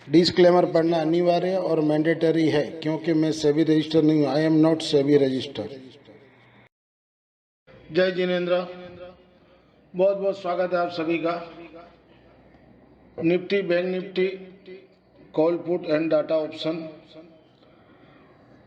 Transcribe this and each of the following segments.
Disclaimer पढ़ना अनिवार्य और मैंडेटरी है क्योंकि मैं सेबी रजिस्टर नहीं हूँ। I am not SEBI register. जय जिनेन्द्र, बहुत बहुत स्वागत है आप सभी का। Nifty, bank Nifty, call put and data option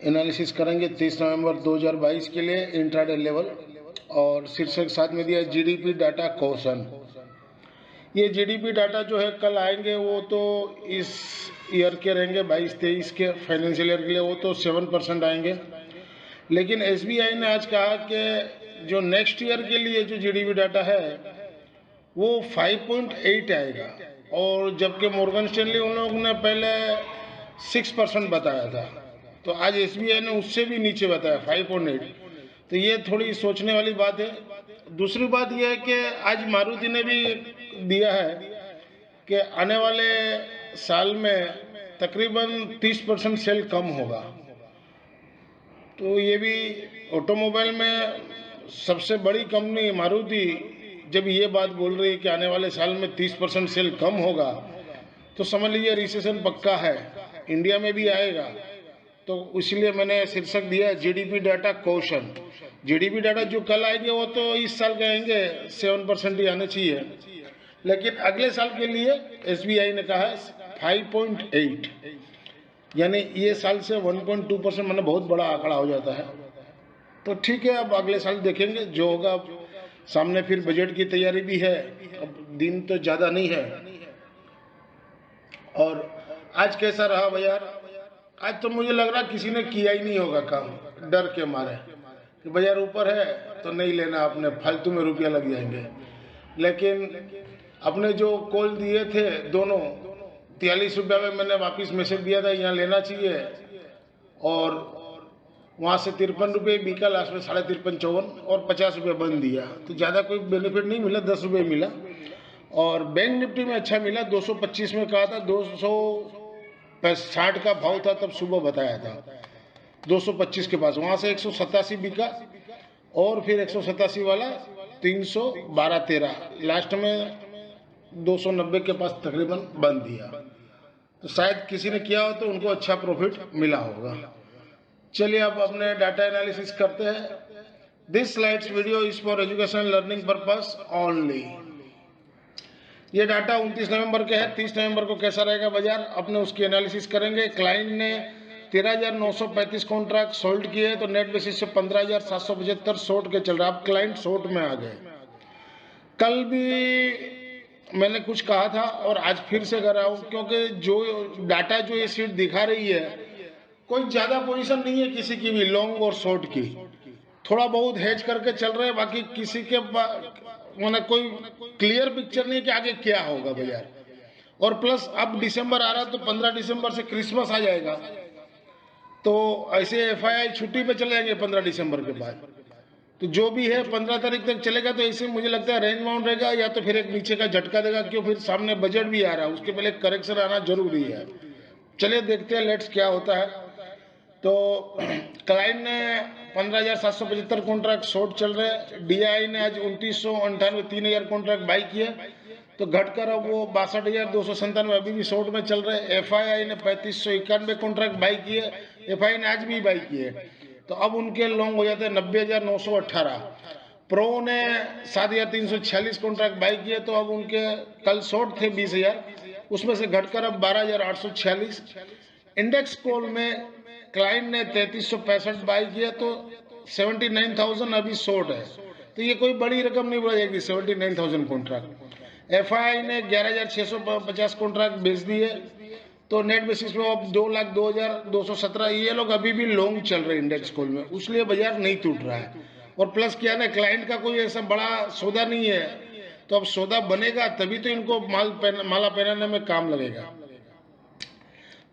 analysis करेंगे 30 नवंबर 2022 के लिए इंट्राडे लेवल। और शीर्षक साथ में दिया जीडीपी डाटा क्वेश्चन। ये जीडीपी डाटा जो है कल आएंगे, वो तो इस ईयर के रहेंगे 22-23 के फाइनेंशियल ईयर के लिए, वो तो 7% आएंगे। लेकिन एसबीआई ने आज कहा कि जो नेक्स्ट ईयर के लिए जो जीडीपी डाटा है वो 5.8 आएगा, और जबकि मॉर्गन स्टैनली उन लोगों ने पहले 6% बताया था, तो आज एसबीआई ने उससे भी नीचे बताया 5.8। तो ये थोड़ी सोचने वाली बात है। दूसरी बात यह है कि आज मारुति ने भी दिया है कि आने वाले साल में तकरीबन 30% सेल कम होगा। तो ये भी ऑटोमोबाइल में सबसे बड़ी कंपनी मारुति जब ये बात बोल रही है कि आने वाले साल में 30% सेल कम होगा, तो समझ लीजिए रिसेशन पक्का है, इंडिया में भी आएगा। तो इसलिए मैंने शीर्षक दिया GDP data question. GDP data जो कल आएंगे वो तो इस साल के आएंगे 7% ही आने चाहिए, लेकिन अगले साल के लिए एसबीआई ने कहा है 5.8, यानी ये साल से 1.2%, मतलब बहुत बड़ा आंकड़ा हो जाता है। तो ठीक है, अब अगले साल देखेंगे जो होगा। सामने फिर बजट की तैयारी भी है, अब दिन तो ज़्यादा नहीं है। और आज कैसा रहा बाजार? आज तो मुझे लग रहा किसी ने किया ही नहीं होगा काम, डर के मारे कि बाजार ऊपर है तो नहीं लेना, आपने फालतू में रुपया लग जाएंगे। लेकिन अपने जो कॉल दिए थे दोनों, 43 रुपये में मैंने वापस मैसेज दिया था यहाँ लेना चाहिए, और वहाँ से 53 रुपये बिका, लास्ट में 53.54 और 50 रुपये बंद दिया। तो ज़्यादा कोई बेनिफिट नहीं मिला, 10 रुपये मिला। और बैंक निफ्टी में अच्छा मिला, 225 में कहा था, 260 का भाव था तब सुबह बताया था, 225 के पास, वहाँ से 187 बिका, और फिर 187 वाला 312-13, लास्ट में 290 के पास तकरीबन बंद दिया। तो शायद किसी ने किया हो तो उनको अच्छा प्रॉफिट मिला होगा। चलिए अब अपने डाटा एनालिसिस करते हैं। This slides video is for education learning purpose only. ये डाटा 29 नवंबर के है। 30 नवंबर को कैसा रहेगा बाजार, अपने उसकी एनालिसिस करेंगे। क्लाइंट ने 13,935 कॉन्ट्रैक्ट सोल्ड किए, तो नेट बेसिस से 15,775 शॉर्ट के चल रहा है। अब क्लाइंट शॉर्ट में आ गए। कल भी मैंने कुछ कहा था और आज फिर से कर रहा हूँ, क्योंकि जो डाटा जो ये शीट दिखा रही है, कोई ज़्यादा पोजीशन नहीं है किसी की भी, लॉन्ग और शॉर्ट की। थोड़ा बहुत हेज करके चल रहे हैं, बाकी किसी के मैंने कोई क्लियर पिक्चर नहीं कि आगे क्या होगा बाजार। और प्लस अब दिसंबर आ रहा है, तो 15 दिसंबर से क्रिसमस आ जाएगा, तो ऐसे एफआईआई छुट्टी पे चले जाएंगे 15 दिसंबर के बाद। तो जो भी है 15 तारीख तक चलेगा, तो ऐसे मुझे लगता है रेंज बाउंड रहेगा, या तो फिर एक नीचे का झटका देगा, क्यों फिर सामने बजट भी आ रहा है, उसके पहले करेक्शन आना जरूरी है। चलिए देखते हैं लेट्स क्या होता है। तो क्लाइंट ने 15,775 कॉन्ट्रैक्ट शॉर्ट चल रहे हैं। डीआई ने आज 2998 3,000 कॉन्ट्रैक्ट बाई किए, तो घटकर अब वो 62,297 अभी भी शॉर्ट में चल रहे हैं। एफआईआई ने 3591 कॉन्ट्रैक्ट बाई किए, एफआई ने आज भी बाई किए, तो अब उनके लॉन्ग हो जाते हैं 90,918। प्रो ने 7,346 कॉन्ट्रैक्ट बाई किए, तो अब उनके कल शॉर्ट थे 20,000, उसमें से घटकर अब 12,846। इंडेक्स कॉल में क्लाइंट ने 3,365 बाई किया, तो 79,000 अभी शॉर्ट है, तो ये कोई बड़ी रकम नहीं बढ़ जाएगी 79,000 कॉन्ट्रैक्ट। एफआई ने 11,650 कॉन्ट्रैक्ट बेच दिए, तो नेट बेसिस पे अब 2,02,217। ये लोग अभी भी लॉन्ग चल रहे हैं इंडेक्स कॉल में, उसलिए बाजार नहीं टूट रहा है। और प्लस क्या ना, क्लाइंट का कोई ऐसा बड़ा सौदा नहीं है, तो अब सौदा बनेगा तभी तो इनको माला पहनाने में काम लगेगा।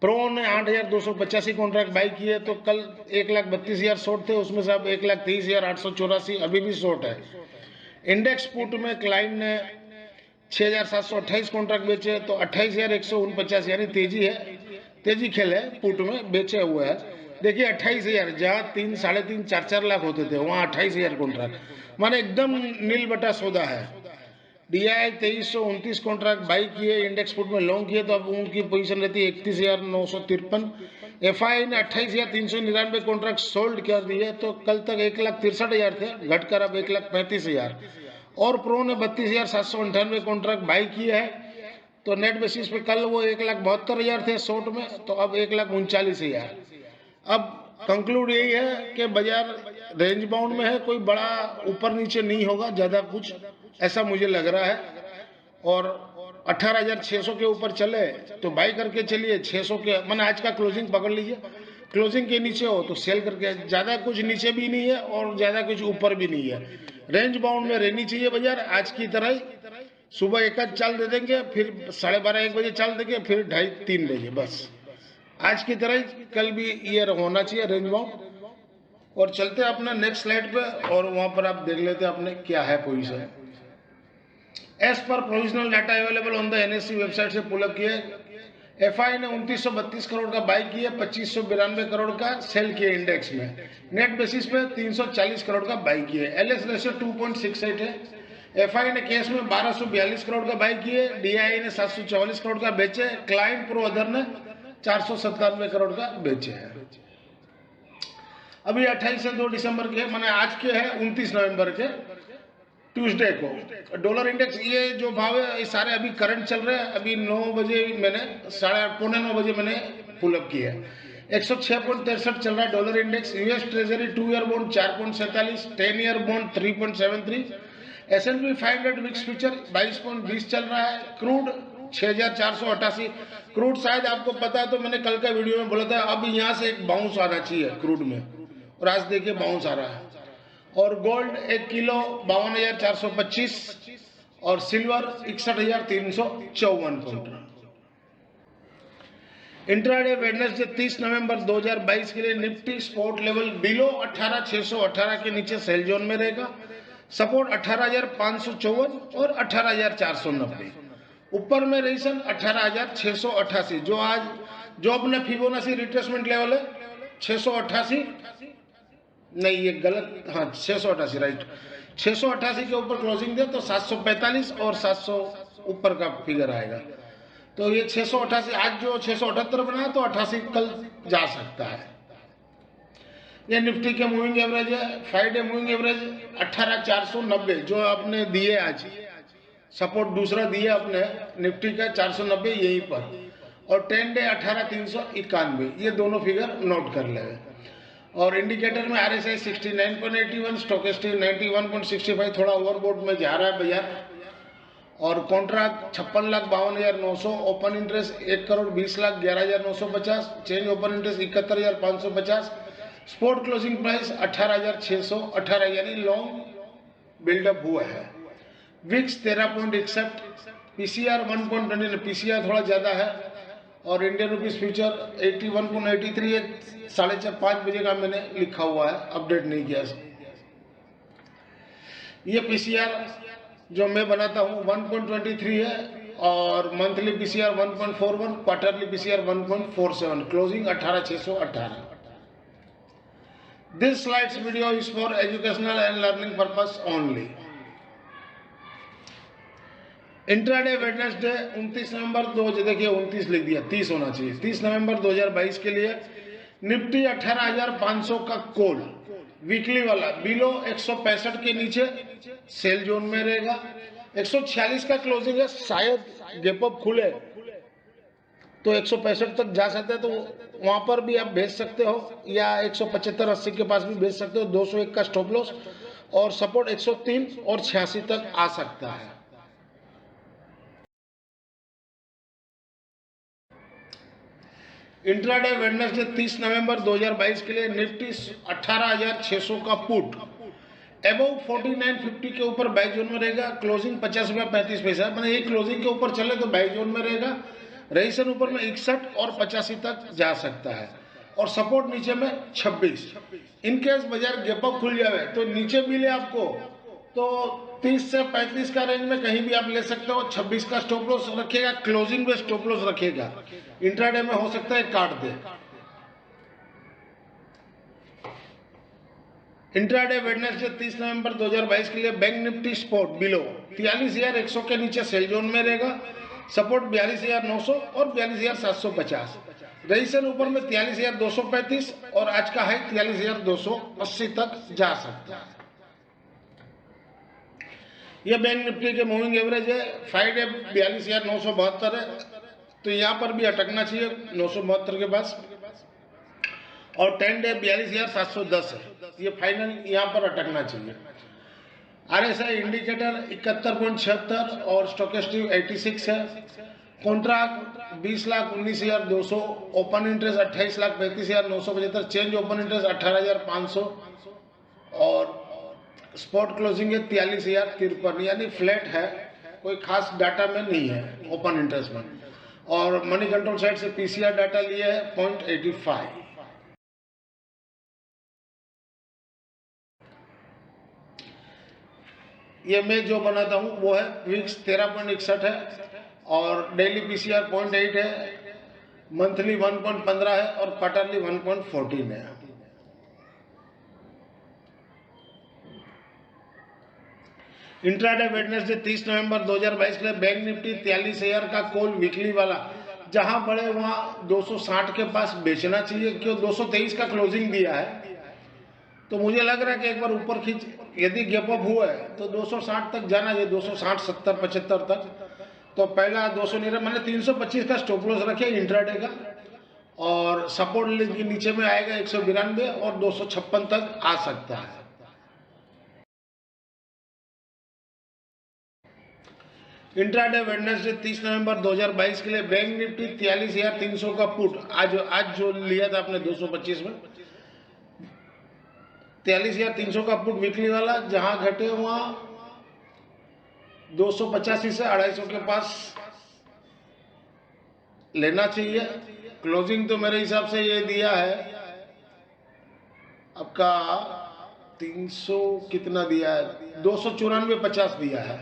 प्रो ने 8,285 कॉन्ट्रैक्ट बाई किए, तो कल 1,32,000 शॉर्ट थे, उसमें से अब 1,23,884 अभी भी शॉर्ट है। इंडेक्स पुट में क्लाइंट ने 6,728 कॉन्ट्रैक्ट बेचे, तो 28,149, यानी तेजी है, तेजी खेल है पुट में, बेचे हुए है। देखिए 28,000, जहाँ 3, 3.5, 4 लाख होते थे, वहाँ 28,000 कॉन्ट्रैक्ट, माने एकदम नील बटा सौदा है। DI 2329 कॉन्ट्रैक्ट बाई किए, इंडेक्स फुट में लॉन्ग किए तो अब उनकी पोजीशन रहती है 31,953। FI ने 28,399 कॉन्ट्रैक्ट सोल्ड कर दिए, तो कल तक 1,63,000 थे, घटकर अब 1,35,000। और प्रो ने 32,798 कॉन्ट्रैक्ट बाई किए हैं, तो नेट बेसिस पे कल वो 1,72,000 थे शॉर्ट में, तो अब 1,39,000। अब कंक्लूड यही है कि बाजार रेंज बाउंड में है, कोई बड़ा ऊपर नीचे नहीं होगा ज़्यादा कुछ, ऐसा मुझे लग रहा है। और 18,600 के ऊपर चले तो बाई करके चलिए, 600 के मैंने आज का क्लोजिंग पकड़ लीजिए, क्लोजिंग के नीचे हो तो सेल करके, ज़्यादा कुछ नीचे भी नहीं है और ज़्यादा कुछ ऊपर भी नहीं है, रेंज बाउंड में रहनी चाहिए बाजार आज की तरह ही। सुबह एक आध चाल दे देंगे, फिर 12:30-1 बजे चाल देंगे, फिर 2:30-3 बजे, बस आज की तरह ही कल भी ये होना चाहिए रेंज बाउंड। और चलते हैं अपना नेक्स्ट स्लाइड पे, और वहां पर आप देख लेते हैं अपने क्या है position. As per provisional data available on the NSE website से पुल अप किए, FI ने 2932 करोड़ का बाई किया, 2592 करोड़ का सेल किया इंडेक्स में, नेट बेसिस पे 340 करोड़ का बाई किए, LS रेशियो 2.68 है। FI ने कैश में 1242 करोड़ का बाई किए, DI ने 744 करोड़ का बेचे, क्लाइंट प्रो अदर ने 497 करोड़ का बेचे हैं। अभी 28 से 2 दिसंबर के, माने आज के है 29 नवंबर के ट्यूसडे को डॉलर इंडेक्स, ये जो भाव है ये सारे अभी करंट चल रहे हैं। अभी 9 बजे मैंने 8:30-9 बजे मैंने पुलअप किया है, 106.63 चल रहा है dollar index. US treasury 2 year bond 4.47, 10 year bond 3.73, S&P 500 VIX future 22.20 चल रहा है। क्रूड 6,488, क्रूड शायद आपको पता है, तो मैंने कल का वीडियो में बोला था, अब यहाँ से एक बाउंस आना चाहिए क्रूड में, और आज देखिए बाउंस आ रहा है। और गोल्ड 1 किलो 52,425, और सिल्वर 61,354 काउंटर। इंट्राडे वेडनेसडे 30 नवंबर 2022 के लिए निफ्टी स्पॉट लेवल बिलो 18,618 के नीचे सेल जोन में रहेगा, सपोर्ट 18,554 और 18,490, ऊपर में रेजिस्टेंस 18,688, जो अपने फिबोनाची रिट्रेसमेंट लेवल है 688, नहीं ये गलत, हाँ 688 राइट, 688 के ऊपर क्लोजिंग दे तो 745 और 700 ऊपर का फिगर आएगा। तो ये 688 आज जो 678 बना तो 88 कल जा सकता है। ये निफ्टी के मूविंग एवरेज है, 5 डे मूविंग एवरेज 18,490 जो आपने दिए आज, सपोर्ट दूसरा दिया अपने निफ्टी का 490 यहीं पर, और 10 डे 18,391, ये दोनों फिगर नोट कर लेंगे। और इंडिकेटर में RSI 69.81, स्टोकेस्टिक 91.65, थोड़ा ओवरबोट में जा रहा है बाजार। और contract 56,52,900, open interest 1,20,11,950, change open interest 71,550, spot closing price 18,618, यानी लॉन्ग बिल्डअप हुआ है। विक्स 13.61, PCR 1.20, PCR थोड़ा ज्यादा है। और इंडियन रुपीज फ्यूचर 81.83 है, 4:30-5 बजे का मैंने लिखा हुआ है, अपडेट नहीं किया। ये PCR जो मैं बनाता हूँ 1.23 है, और monthly PCR 1.41, quarterly PCR 1.47, closing 18,618। This slides video is for educational and learning purpose only. Intraday Wednesday 29 नवंबर 2000, देखिए 29 लिख दिया, 30 होना चाहिए, 30 नवंबर 2022 के लिए निफ्टी 18,500 का कॉल वीकली वाला बिलो 165 के नीचे सेल जोन में रहेगा, 146 का क्लोजिंग है, शायद गैप अप खुले तो 165 तक जा सकते हैं, तो वहां पर भी आप भेज सकते हो, या 175-80 के पास भी भेज सकते हो। 201 का स्टॉप लॉस, और सपोर्ट 103 और 86 तक आ सकता है। इंट्राडे वेडनेसडे 30 नवंबर 2022 के लिए निफ्टी 18,600 का पुट अबव 4950 के ऊपर बाई जोन में रहेगा, क्लोजिंग 50 रुपया 35 पैसा, मैंने ये क्लोजिंग के ऊपर चले तो बाई जोन में रहेगा, रजिस्ट्रेशन ऊपर में 61 और 85 तक जा सकता है, और सपोर्ट नीचे में 26। इनकेस बाजार गैप अप खुल जाए तो नीचे मिले आपको तो 30 से 35 का रेंज में कहीं भी आप ले सकते हो, 26 का स्टॉप लॉस रखेगा, क्लोजिंग में स्टॉप लॉस रखेगा, इंट्राडे में हो सकता है काट दे। इंट्राडे वेडनेसडे 30 नवंबर 2022 के लिए बैंक निफ्टी स्पॉट बिलो 43,100 के नीचे सेल जोन में रहेगा। सपोर्ट 42,900 और 42,750। रजिस्ट्रेशन ऊपर में 43,235 और आज का हाई 43,280 तक जा सकता है। यह बैंक निफ्टी के मूविंग एवरेज है। 5 डे 42,972 है, तो यहाँ पर भी अटकना चाहिए 972 के पास। और 10 डे 42,710 है, ये फाइनल यहाँ पर अटकना चाहिए। RSI इंडिकेटर 71.76 और स्टोकेस्टिक 86 है। Contract 20,19,200, open interest 28,35,975, change open interest 18,500 और स्पॉट क्लोजिंग है 43,053, यानी फ्लैट है, कोई खास डाटा में नहीं है ओपन इंटरेस्ट में। और मनी कंट्रोल साइड से PCR डाटा लिया है 0.85। ये मैं जो बनाता हूँ वो है विक्स 13.61 है और डेली PCR 0.8 है, मंथली 1.15 है और क्वार्टरली 1.14 है। इंट्राडे वेडनेसडे 30 नवंबर 2022 के लिए बैंक निफ्टी 43,000 का कॉल वीकली वाला जहां बढ़े वहां 260 के पास बेचना चाहिए, क्यों 223 का क्लोजिंग दिया है। तो मुझे लग रहा है कि एक बार ऊपर खींच, यदि गैप अप हुआ है तो 260 तक जाना चाहिए, 260, 70, 75 तक। तो पहला 200 नहीं रहा, मैंने 325 का स्टॉप लॉस रखे इंट्राडे का, और सपोर्ट के नीचे में आएगा 192 और 256 तक आ सकता है। इंट्राडे वेडनेसडे 30 नवंबर 2022 के लिए बैंक निफ्टी 43,300 का पुट आज जो लिया था आपने 225 में, 43,300 का पुट वीकली वाला जहां घटे वहां 285 से 250 के पास लेना चाहिए। क्लोजिंग तो मेरे हिसाब से ये दिया है आपका 300 कितना दिया है, 294.50 दिया है।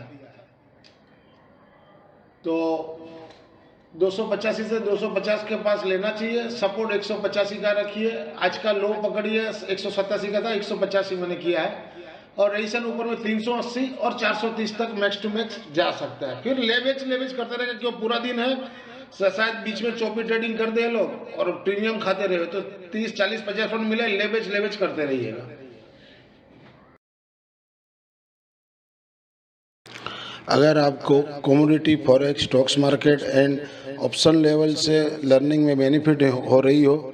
तो 285 से 250 के पास लेना चाहिए। सपोर्ट 185 का रखिए, आज का लो पकड़िए 187 का था, 185 मैंने किया है। और रजिस्ट्रेशन ऊपर में 380 और 430 तक मैक्स टू मैक्स जा सकता है। फिर लेवेज करते रहेगा, क्यों पूरा दिन है, शायद बीच में चौपी ट्रेडिंग कर दे लोग और प्रीमियम खाते रहे, तो 30, 40, 50 पॉइंट मिले, लेवेज करते रहिएगा। अगर आपको commodity forex stocks market and option level से लर्निंग में बेनिफिट हो रही हो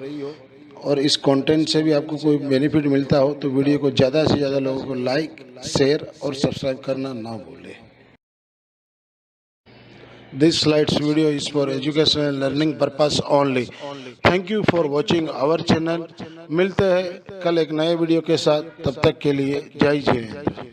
और इस कंटेंट से भी आपको कोई बेनिफिट मिलता हो तो वीडियो को ज़्यादा से ज़्यादा लोगों को लाइक, शेयर और सब्सक्राइब करना ना भूलें। This slides video is for educational and learning purpose only. Thank you for watching our channel. मिलते हैं कल एक नए वीडियो के साथ, तब तक के लिए जय हिंद।